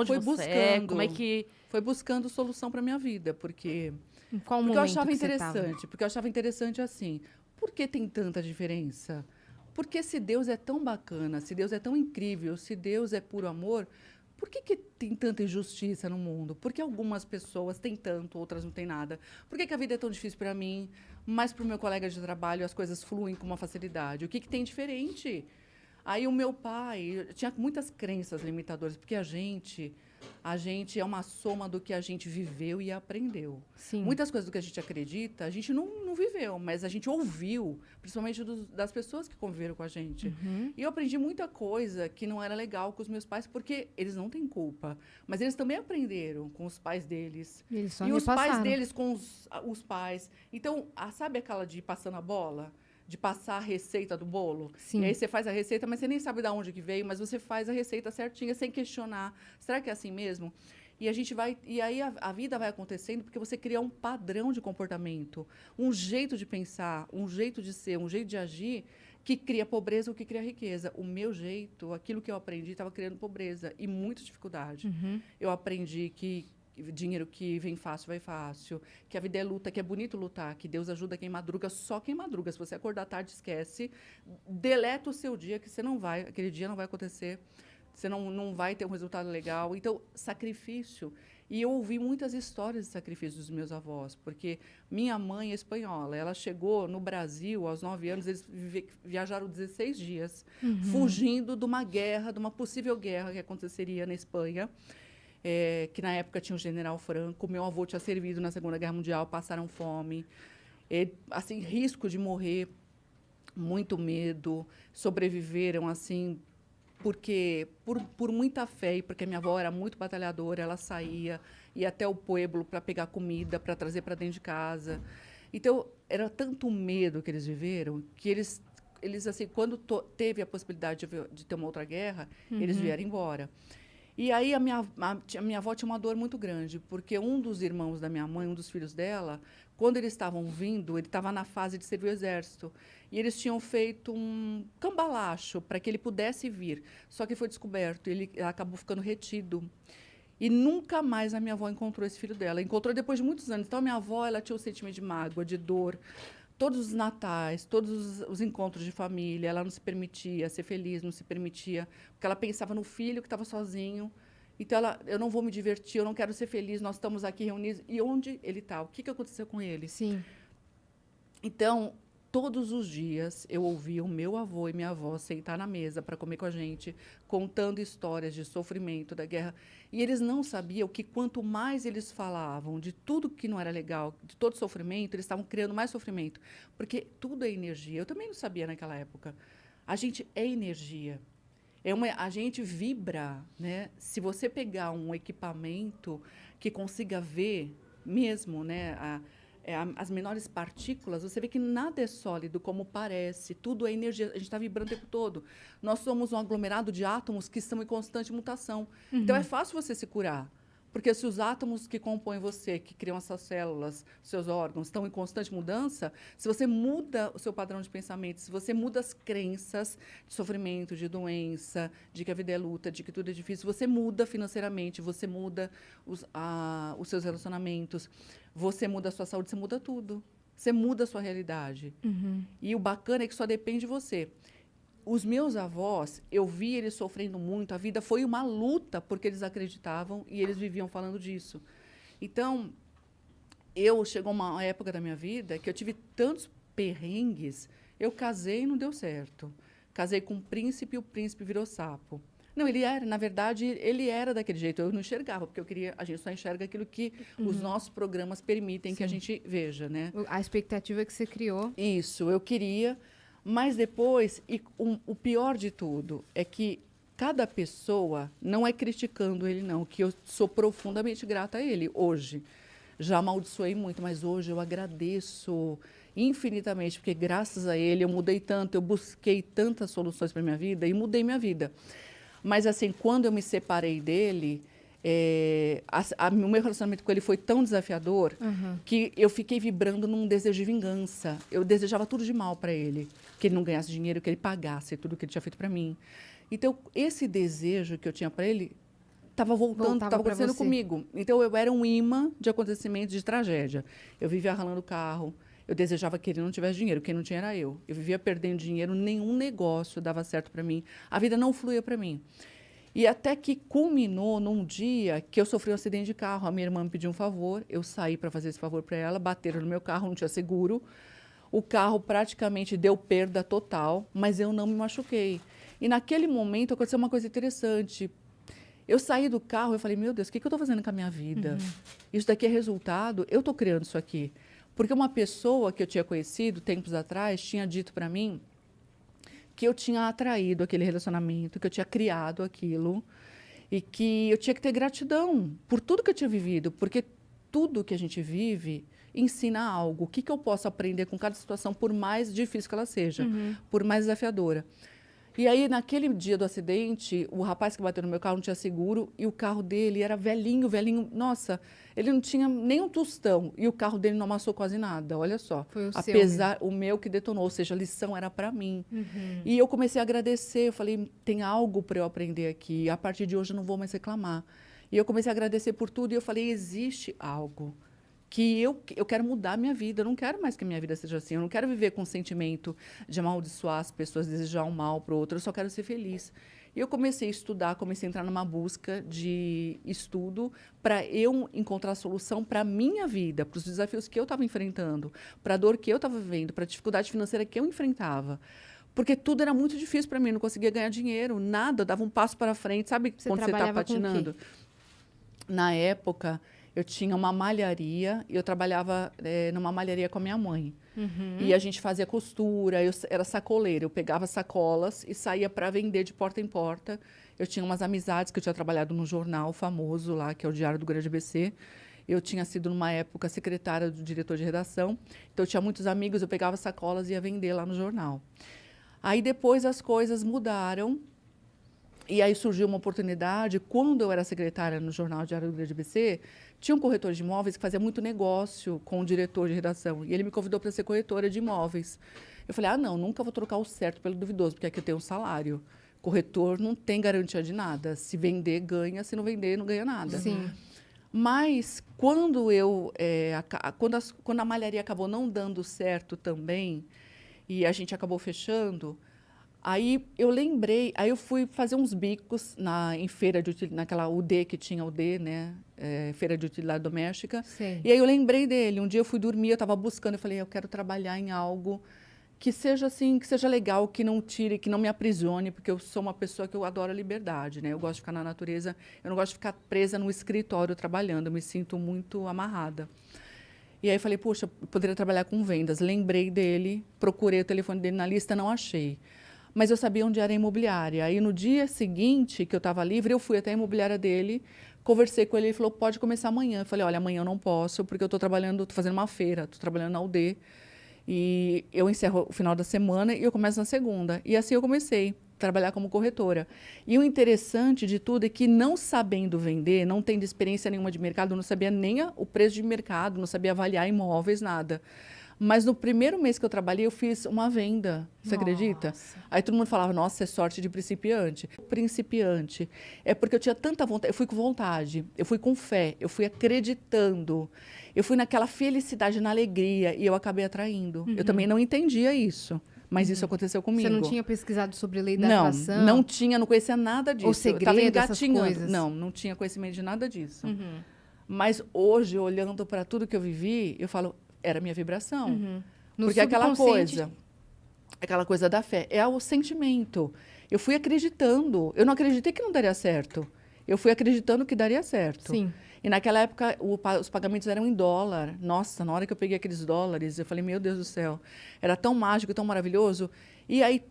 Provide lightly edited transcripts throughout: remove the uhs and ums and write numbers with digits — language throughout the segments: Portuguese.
Onde Foi você é? Como é buscando, que... foi buscando solução para minha vida, porque Em qual porque eu momento achava que você tava? interessante, porque eu achava interessante assim, por que tem tanta diferença? Porque se Deus é tão bacana, se Deus é tão incrível, se Deus é puro amor, por que tem tanta injustiça no mundo? Por que algumas pessoas têm tanto, outras não têm nada? Por que a vida é tão difícil para mim, mas para o meu colega de trabalho as coisas fluem com uma facilidade? O que tem diferente? Aí o meu pai tinha muitas crenças limitadoras, porque a gente é uma soma do que a gente viveu e aprendeu. Sim. Muitas coisas do que a gente acredita, a gente não viveu, mas a gente ouviu, principalmente das pessoas que conviveram com a gente. E eu aprendi muita coisa que não era legal com os meus pais, porque eles não têm culpa. Mas eles também aprenderam com os pais deles. E eles só E os pais repassaram. deles com os pais. Então, sabe aquela de ir passando a bola? De passar a receita do bolo. Sim. E aí você faz a receita, mas você nem sabe de onde que veio, mas você faz a receita certinha, sem questionar. Será que é assim mesmo? E a gente vai. E aí a vida vai acontecendo porque você cria um padrão de comportamento, um jeito de pensar, um jeito de ser, um jeito de agir que cria pobreza ou que cria riqueza. O meu jeito, aquilo que eu aprendi, estava criando pobreza e muita dificuldade. Eu aprendi que dinheiro que vem fácil, vai fácil. Que a vida é luta, que é bonito lutar. Que Deus ajuda quem madruga, só quem madruga. Se você acordar tarde, esquece. Deleta o seu dia, que você não vai, aquele dia não vai acontecer. Você não vai ter um resultado legal. Então, sacrifício. E eu ouvi muitas histórias de sacrifício dos meus avós, porque minha mãe é espanhola. Ela chegou no Brasil aos 9 anos, eles viajaram 16 dias, fugindo de uma guerra, de uma possível guerra que aconteceria na Espanha. Que na época tinha o General Franco, meu avô tinha servido na Segunda Guerra Mundial, passaram fome, assim, risco de morrer, muito medo, sobreviveram assim, porque por muita fé e porque minha avó era muito batalhadora, ela saía, ia até o pueblo para pegar comida, para trazer para dentro de casa. Então, era tanto medo que eles viveram, que eles assim, quando teve a possibilidade de ter uma outra guerra, eles vieram embora. E aí a minha avó tinha uma dor muito grande, porque um dos irmãos da minha mãe, um dos filhos dela, quando eles estavam vindo, ele estava na fase de servir o exército. E eles tinham feito um cambalacho para que ele pudesse vir. Só que foi descoberto, ele acabou ficando retido. E nunca mais a minha avó encontrou esse filho dela. Encontrou depois de muitos anos. Então, a minha avó ela tinha um sentimento de mágoa, de dor. Todos os natais, todos os encontros de família, ela não se permitia ser feliz, não se permitia, porque ela pensava no filho que estava sozinho. Então, eu não vou me divertir, eu não quero ser feliz, nós estamos aqui reunidos. E onde ele está? O que aconteceu com ele? Sim. Então, todos os dias eu ouvia o meu avô e minha avó sentar na mesa para comer com a gente, contando histórias de sofrimento, da guerra. E eles não sabiam que quanto mais eles falavam de tudo que não era legal, de todo sofrimento, eles estavam criando mais sofrimento. Porque tudo é energia. Eu também não sabia naquela época. A gente é energia. A gente vibra, né? Se você pegar um equipamento que consiga ver mesmo, né, as menores partículas, você vê que nada é sólido como parece, tudo é energia, a gente está vibrando o tempo todo. Nós somos um aglomerado de átomos que estão em constante mutação. Então, é fácil você se curar. Porque se os átomos que compõem você, que criam essas células, seus órgãos, estão em constante mudança, se você muda o seu padrão de pensamento, se você muda as crenças de sofrimento, de doença, de que a vida é luta, de que tudo é difícil, você muda financeiramente, você muda os seus relacionamentos, você muda a sua saúde, você muda tudo. Você muda a sua realidade. E o bacana é que só depende de você. Os meus avós, eu vi eles sofrendo muito, a vida foi uma luta porque eles acreditavam e eles viviam falando disso. Então, chegou uma época da minha vida que eu tive tantos perrengues, eu casei e não deu certo. Casei com um príncipe e o príncipe virou sapo. Não, na verdade, ele era daquele jeito, eu não enxergava, porque a gente só enxerga aquilo que os nossos programas permitem que a gente veja, né? A expectativa que você criou. Isso, eu queria. Mas depois, o pior de tudo é que cada pessoa, não é criticando ele, não, que eu sou profundamente grata a ele hoje. Já amaldiçoei muito, mas hoje eu agradeço infinitamente, porque graças a ele eu mudei tanto, eu busquei tantas soluções para a minha vida e mudei minha vida. Mas, assim, quando eu me separei dele, o meu relacionamento com ele foi tão desafiador que eu fiquei vibrando num desejo de vingança. Eu desejava tudo de mal para ele. Que ele não ganhasse dinheiro, que ele pagasse tudo que ele tinha feito para mim. Então, esse desejo que eu tinha para ele estava voltando, Voltava estava pra acontecendo você. comigo. Então, eu era um imã de acontecimentos de tragédia. Eu vivia ralando o carro, eu desejava que ele não tivesse dinheiro, quem não tinha era eu. Eu vivia perdendo dinheiro, nenhum negócio dava certo para mim. A vida não fluía para mim. E até que culminou num dia que eu sofri um acidente de carro. A minha irmã me pediu um favor, eu saí para fazer esse favor para ela, bateram no meu carro, não tinha seguro. O carro praticamente deu perda total, mas eu não me machuquei. E naquele momento aconteceu uma coisa interessante. Eu saí do carro e falei, meu Deus, o que eu estou fazendo com a minha vida? Isso daqui é resultado, eu estou criando isso aqui. Porque uma pessoa que eu tinha conhecido tempos atrás tinha dito para mim que eu tinha atraído aquele relacionamento, que eu tinha criado aquilo e que eu tinha que ter gratidão por tudo que eu tinha vivido, porque tudo que a gente vive ensina algo. O que eu posso aprender com cada situação, por mais difícil que ela seja, por mais desafiadora. E aí, naquele dia do acidente, o rapaz que bateu no meu carro não tinha seguro e o carro dele era velhinho, velhinho. Nossa, ele não tinha nem um tostão e o carro dele não amassou quase nada, olha só. Foi o seu Apesar, o meu que detonou, ou seja, a lição era para mim. E eu comecei a agradecer, eu falei, tem algo para eu aprender aqui, a partir de hoje eu não vou mais reclamar. E eu comecei a agradecer por tudo e eu falei, existe algo que eu quero mudar a minha vida, eu não quero mais que a minha vida seja assim, eu não quero viver com o sentimento de amaldiçoar as pessoas, desejar um mal para o outro, eu só quero ser feliz. E eu comecei a estudar, comecei a entrar numa busca de estudo para eu encontrar a solução para a minha vida, para os desafios que eu estava enfrentando, para a dor que eu estava vivendo, para a dificuldade financeira que eu enfrentava. Porque tudo era muito difícil para mim, eu não conseguia ganhar dinheiro, nada, eu dava um passo para frente. Sabe quando você está trabalhava com o quê? patinando? Na época, eu tinha uma malharia e eu trabalhava numa malharia com a minha mãe. E a gente fazia costura, eu era sacoleira. Eu pegava sacolas e saía para vender de porta em porta. Eu tinha umas amizades que eu tinha trabalhado num jornal famoso lá, que é o Diário do Grande ABC. Eu tinha sido, numa época, secretária do diretor de redação. Então, eu tinha muitos amigos, eu pegava sacolas e ia vender lá no jornal. Aí, depois, as coisas mudaram. E aí surgiu uma oportunidade, quando eu era secretária no jornal Diário do Grande ABC, tinha um corretor de imóveis que fazia muito negócio com o diretor de redação. E ele me convidou para ser corretora de imóveis. Eu falei, não, nunca vou trocar o certo pelo duvidoso, porque aqui eu tenho um salário. Corretor não tem garantia de nada. Se vender, ganha. Se não vender, não ganha nada. Sim. Mas, quando a malharia acabou não dando certo também, e a gente acabou fechando, aí eu lembrei, aí eu fui fazer uns bicos em feira de utilidade, naquela UD que tinha UD, né? Feira de utilidade doméstica. Sei. E aí eu lembrei dele. Um dia eu fui dormir, eu estava buscando, eu falei, eu quero trabalhar em algo que seja assim, que seja legal, que não tire, que não me aprisione, porque eu sou uma pessoa que eu adoro a liberdade, né? Eu gosto de ficar na natureza, eu não gosto de ficar presa no escritório trabalhando, eu me sinto muito amarrada. E aí eu falei, puxa, eu poderia trabalhar com vendas. Lembrei dele, procurei o telefone dele na lista, não achei. Mas eu sabia onde era a imobiliária. Aí, no dia seguinte, que eu estava livre, eu fui até a imobiliária dele, conversei com ele, ele falou, pode começar amanhã. Eu falei, olha, amanhã eu não posso, porque eu estou trabalhando, estou fazendo uma feira, estou trabalhando na UD, e eu encerro o final da semana e eu começo na segunda. E assim eu comecei a trabalhar como corretora. E o interessante de tudo é que, não sabendo vender, não tendo experiência nenhuma de mercado, não sabia nem o preço de mercado, não sabia avaliar imóveis, nada. Mas no primeiro mês que eu trabalhei, eu fiz uma venda. Você acredita? Aí todo mundo falava, nossa, é sorte de principiante. Principiante. É porque eu tinha tanta vontade, eu fui com vontade, eu fui com fé, eu fui acreditando, eu fui naquela felicidade, na alegria, e eu acabei atraindo. Eu também não entendia isso, mas isso aconteceu comigo. Você não tinha pesquisado sobre lei da Não, atração? não tinha, não conhecia nada disso. O Eu estava segredo, essas engatinhando. coisas? Não tinha conhecimento de nada disso. Mas hoje, olhando para tudo que eu vivi, eu falo, era a minha vibração. No Porque subconsciente- aquela coisa da fé, é o sentimento. Eu fui acreditando. Eu não acreditei que não daria certo. Eu fui acreditando que daria certo. Sim. E naquela época, os pagamentos eram em dólar. Nossa, na hora que eu peguei aqueles dólares, eu falei, meu Deus do céu. Era tão mágico, tão maravilhoso. E aí,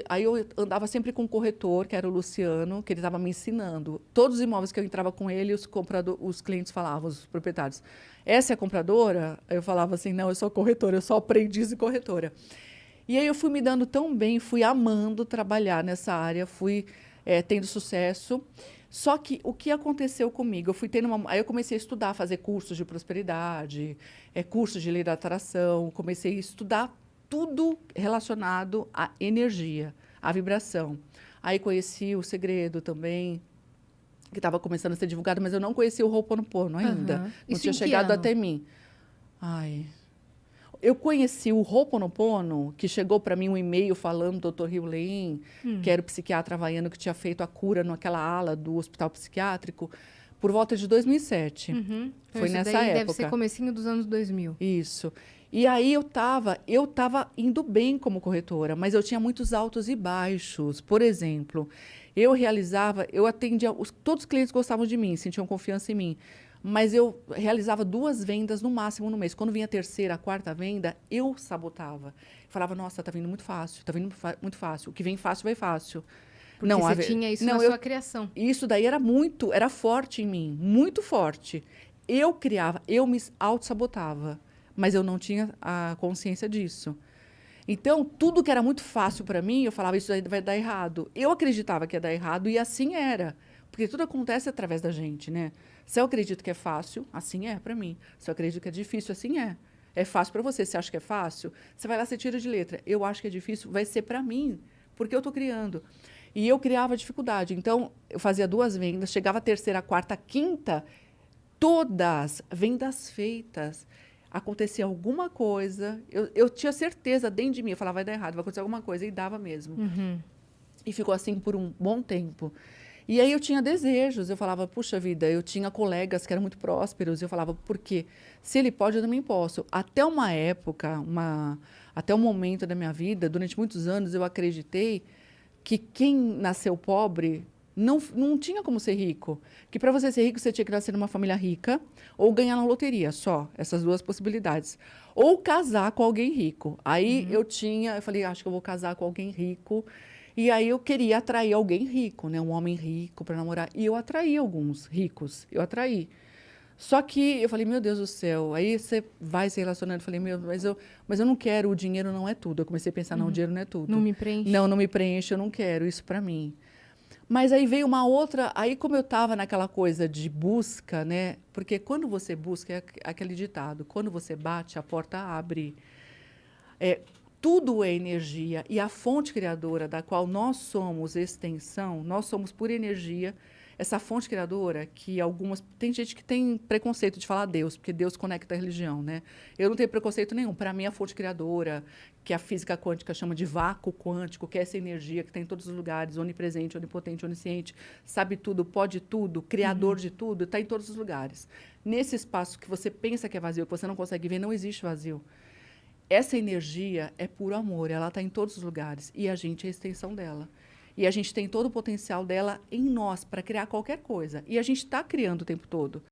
aí eu andava sempre com um corretor, que era o Luciano, que ele estava me ensinando. Todos os imóveis que eu entrava com ele, os clientes falavam, os proprietários, essa é a compradora? Eu falava assim, não, eu sou corretora, eu sou aprendiz e corretora. E aí eu fui me dando tão bem, fui amando trabalhar nessa área, fui tendo sucesso. Só que o que aconteceu comigo? Eu fui tendo aí eu comecei a estudar, fazer cursos de prosperidade, cursos de lei da atração, comecei a estudar tudo relacionado à energia, à vibração. Aí conheci o segredo também, que estava começando a ser divulgado, mas eu não conhecia o Ho'oponopono ainda. Aham. Não Isso tinha em que chegado ano? até mim. Ai. Eu conheci o Ho'oponopono, que chegou para mim um e-mail falando do Dr. Hugh Lin, que era o psiquiatra havaiano que tinha feito a cura naquela ala do hospital psiquiátrico, por volta de 2007. Uhum. Então, Foi isso nessa daí época. deve ser comecinho dos anos 2000. Isso. E aí eu tava indo bem como corretora, mas eu tinha muitos altos e baixos. Por exemplo, eu atendia, todos os clientes gostavam de mim, sentiam confiança em mim. Mas eu realizava 2 vendas no máximo no mês. Quando vinha a terceira, a quarta venda, eu sabotava. Falava, nossa, tá vindo muito fácil, tá vindo muito fácil. O que vem fácil, vai fácil. Porque você tinha isso na sua criação. Isso daí era forte em mim, muito forte. Eu me auto-sabotava, mas eu não tinha a consciência disso. Então, tudo que era muito fácil para mim, eu falava, isso aí vai dar errado. Eu acreditava que ia dar errado e assim era. Porque tudo acontece através da gente, né? Se eu acredito que é fácil, assim é para mim. Se eu acredito que é difícil, assim é. É fácil para você, você acha que é fácil? Você vai lá, você tira de letra. Eu acho que é difícil, vai ser para mim, porque eu estou criando. E eu criava dificuldade. Então, eu fazia 2 vendas, chegava a terceira, a quarta, a quinta, todas vendas feitas. Acontecia alguma coisa, eu tinha certeza dentro de mim, eu falava, vai dar errado, vai acontecer alguma coisa, e dava mesmo. Uhum. E ficou assim por um bom tempo. E aí eu tinha desejos, eu falava, puxa vida, eu tinha colegas que eram muito prósperos, eu falava, por quê? Se ele pode, eu também posso. Até uma época, até um momento da minha vida, durante muitos anos, eu acreditei que quem nasceu pobre não tinha como ser rico. Que para você ser rico, você tinha que nascer numa família rica ou ganhar na loteria, só. Essas 2 possibilidades. Ou casar com alguém rico. Aí eu falei, acho que eu vou casar com alguém rico. E aí eu queria atrair alguém rico, né? Um homem rico para namorar. E eu atraí alguns ricos. Eu atraí. Só que eu falei, meu Deus do céu. Aí você vai se relacionando. Eu falei, mas eu não quero, o dinheiro não é tudo. Eu comecei a pensar, não, o dinheiro não é tudo. Não me preenche. Não me preenche, eu não quero isso para mim. Mas aí veio uma outra, aí como eu estava naquela coisa de busca, né? Porque quando você busca, é aquele ditado, quando você bate, a porta abre. Tudo é energia e a fonte criadora da qual nós somos extensão, nós somos pura energia. Essa fonte criadora que tem gente que tem preconceito de falar Deus, porque Deus conecta a religião, né? Eu não tenho preconceito nenhum. Para mim, a fonte criadora, que a física quântica chama de vácuo quântico, que é essa energia que está em todos os lugares, onipresente, onipotente, onisciente, sabe tudo, pode tudo, criador de tudo, está em todos os lugares. Nesse espaço que você pensa que é vazio, que você não consegue ver, não existe vazio. Essa energia é puro amor, ela está em todos os lugares e a gente é a extensão dela. E a gente tem todo o potencial dela em nós para criar qualquer coisa. E a gente está criando o tempo todo.